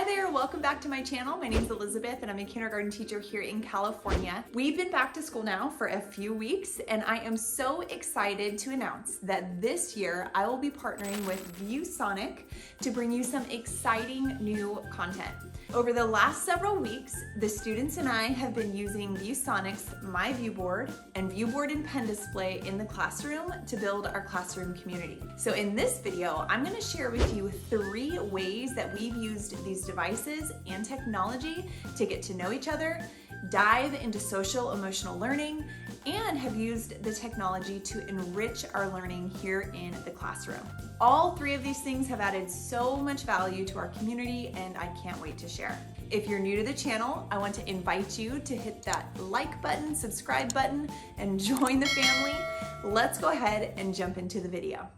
there, welcome back to my channel. My name is Elizabeth and I'm a kindergarten teacher here in California. We've been back to school now for a few weeks and I am so excited to announce that this year I will be partnering with ViewSonic to bring you some exciting new content. Over the last several weeks, the students and I have been using ViewSonic's My Viewboard and Viewboard and Pen Display in the classroom to build our classroom community. So in this video, I'm going to share with you 3 ways that we've used these devices and technology to get to know each other, dive into social emotional learning, and have used the technology to enrich our learning here in the classroom. All 3 of these things have added so much value to our community and I can't wait to share. If you're new to the channel, I want to invite you to hit that like button, subscribe button, and join the family. Let's go ahead and jump into the video.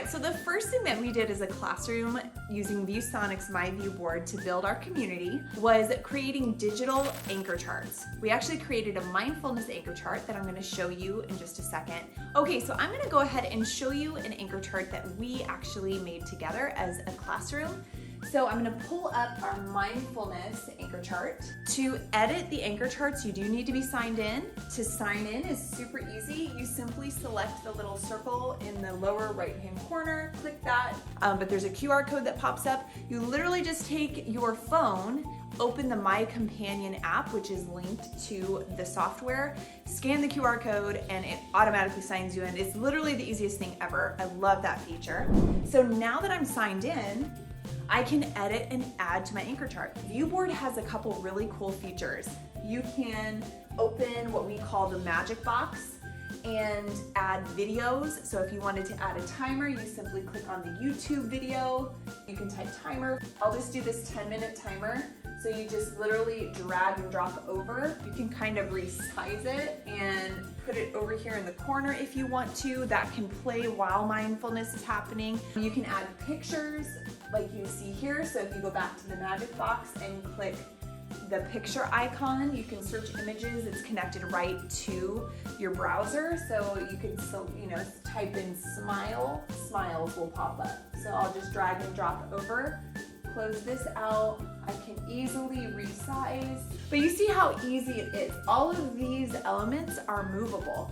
So the first thing that we did as a classroom using ViewSonic's My Viewboard to build our community was creating digital anchor charts. We actually created a mindfulness anchor chart that I'm going to show you in just a second. Okay, so I'm going to go ahead and show you an anchor chart that we actually made together as a classroom. So I'm going to pull up our mindfulness anchor chart. To edit the anchor charts, you do need to be signed in. To sign in is super easy. You simply select the little circle in the lower right-hand corner, click that, but there's a QR code that pops up. You literally just take your phone, open the My Companion app, which is linked to the software, scan the QR code, and it automatically signs you in. It's literally the easiest thing ever. I love that feature. So now that I'm signed in, I can edit and add to my anchor chart. Viewboard has a couple really cool features. You can open what we call the magic box and add videos. So if you wanted to add a timer, you simply click on the YouTube video. You can type timer. I'll just do this 10-minute timer. So you just literally drag and drop over. You can kind of resize it and put it over here in the corner if you want to. That can play while mindfulness is happening. You can add pictures like you see here. So if you go back to the magic box and click the picture icon, you can search images. It's connected right to your browser. So you can type in smile, smiles will pop up. So I'll just drag and drop over. Close this out. I can easily resize. But you see how easy it is. All of these elements are movable.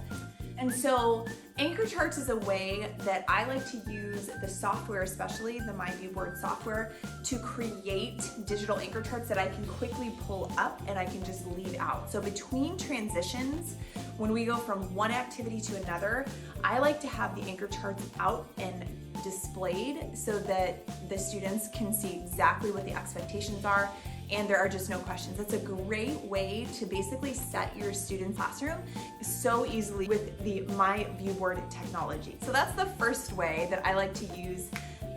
And so anchor charts is a way that I like to use the software, especially the My Viewboard software, to create digital anchor charts that I can quickly pull up and I can just leave out. So between transitions, when we go from one activity to another, I like to have the anchor charts out and displayed so that the students can see exactly what the expectations are and there are just no questions. It's a great way to basically set your student classroom so easily with the My Viewboard technology. So that's the first way that I like to use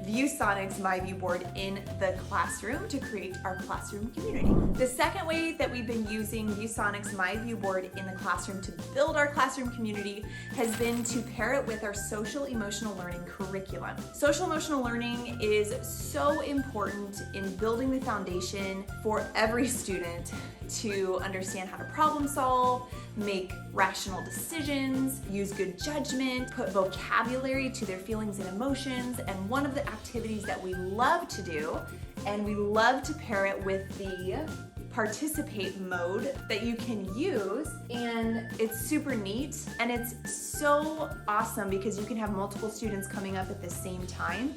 ViewSonic's My Viewboard in the classroom to create our classroom community. The second way that we've been using ViewSonic's My Viewboard in the classroom to build our classroom community has been to pair it with our social emotional learning curriculum. Social emotional learning is so important in building the foundation for every student to understand how to problem solve, make rational decisions, use good judgment, put vocabulary to their feelings and emotions. And one of the activities that we love to do, and we love to pair it with the participate mode that you can use, and it's super neat and it's so awesome because you can have multiple students coming up at the same time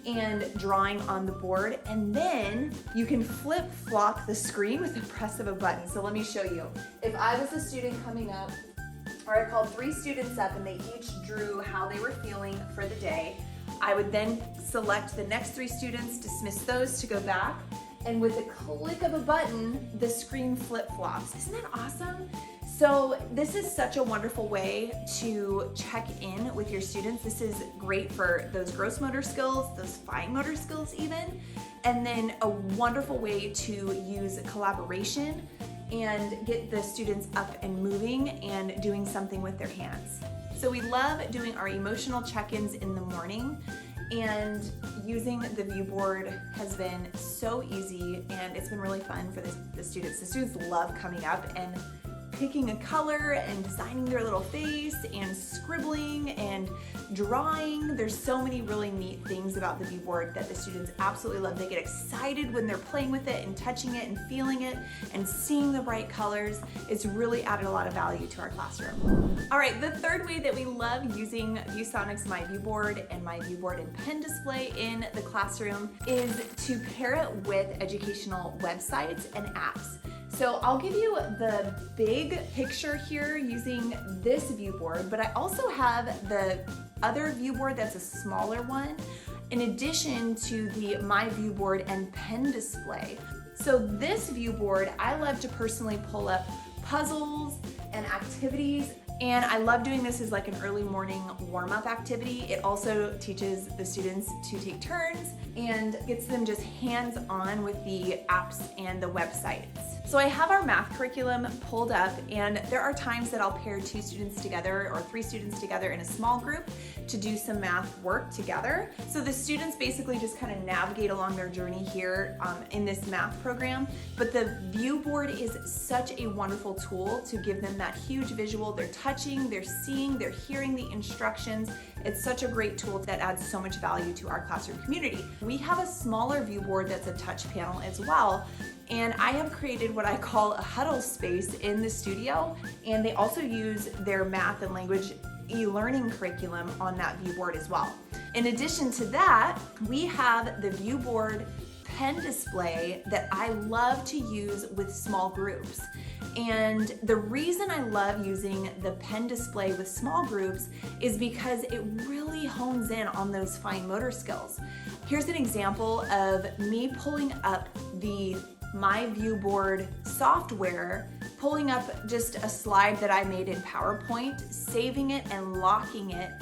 and drawing on the board, and then you can flip-flop the screen with the press of a button. So let me show you. If I was a student coming up, or I called 3 students up and they each drew how they were feeling for the day, I would then select the next 3 students, dismiss those to go back, and with a click of a button, the screen flip-flops. Isn't that awesome? So this is such a wonderful way to check in with your students. This is great for those gross motor skills, those fine motor skills even, and then a wonderful way to use collaboration and get the students up and moving and doing something with their hands. So we love doing our emotional check-ins in the morning And using the view board has been so easy, and it's been really fun for the students. The students love coming up and picking a color and designing their little face and scribbling and drawing. There's so many really neat things about the view board that the students absolutely love. They get excited when they're playing with it and touching it and feeling it and seeing the bright colors. It's really added a lot of value to our classroom. All right, the third way that we love using ViewSonic's My Viewboard and My Viewboard and pen display in the classroom is to pair it with educational websites and apps. So I'll give you the big picture here using this view board, but I also have the other view board that's a smaller one, in addition to the My View Board and pen display. So this view board, I love to personally pull up puzzles and activities, and I love doing this as like an early morning warm-up activity. It also teaches the students to take turns and gets them just hands-on with the apps and the websites. So I have our math curriculum pulled up, and there are times that I'll pair 2 students together or 3 students together in a small group to do some math work together. So the students basically just kind of navigate along their journey here in this math program. But the view board is such a wonderful tool to give them that huge visual. They're touching, they're seeing, they're hearing the instructions. It's such a great tool that adds so much value to our classroom community. We have a smaller view board that's a touch panel as well. And I have created what I call a huddle space in the studio, and they also use their math and language e-learning curriculum on that view board as well. In addition to that, we have the view board pen display that I love to use with small groups. And the reason I love using the pen display with small groups is because it really hones in on those fine motor skills. Here's an example of me pulling up the My View Board software, pulling up just a slide that I made in PowerPoint, saving it and locking it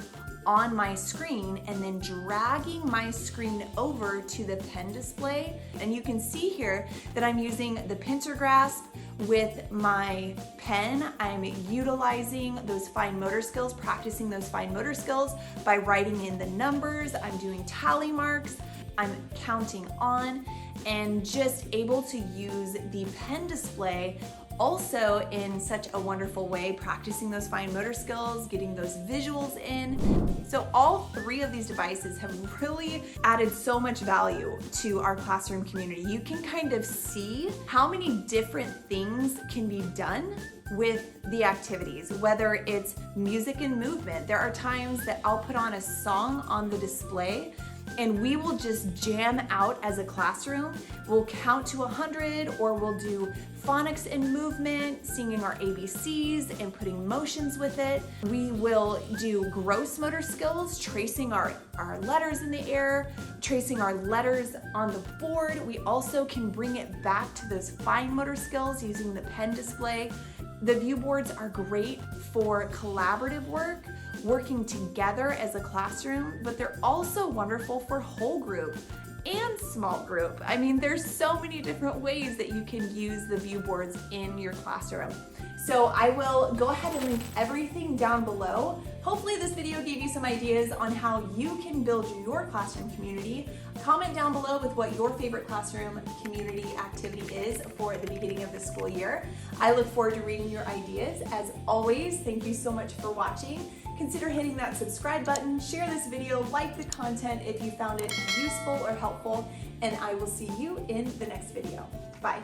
on my screen, and then dragging my screen over to the pen display. And you can see here that I'm using the pincer grasp with my pen. I'm utilizing those fine motor skills, practicing those fine motor skills by writing in the numbers. I'm doing tally marks. I'm counting on, and just able to use the pen display also in such a wonderful way, practicing those fine motor skills, getting those visuals in. So all 3 of these devices have really added so much value to our classroom community. You can kind of see how many different things can be done with the activities, whether it's music and movement. There are times that I'll put on a song on the display and we will just jam out as a classroom. We'll count to 100, or we'll do phonics and movement, singing our ABCs and putting motions with it. We will do gross motor skills, tracing our letters in the air, tracing our letters on the board. We also can bring it back to those fine motor skills using the pen display. The view boards are great for collaborative work, working together as a classroom, but they're also wonderful for whole group and small group. I mean, there's so many different ways that you can use the view boards in your classroom. So I will go ahead and link everything down below. Hopefully this video gave you some ideas on how you can build your classroom community. Comment down below with what your favorite classroom community activity is for the beginning of the school year. I look forward to reading your ideas. As always, thank you so much for watching. Consider hitting that subscribe button, share this video, like the content if you found it useful or helpful, and I will see you in the next video. Bye.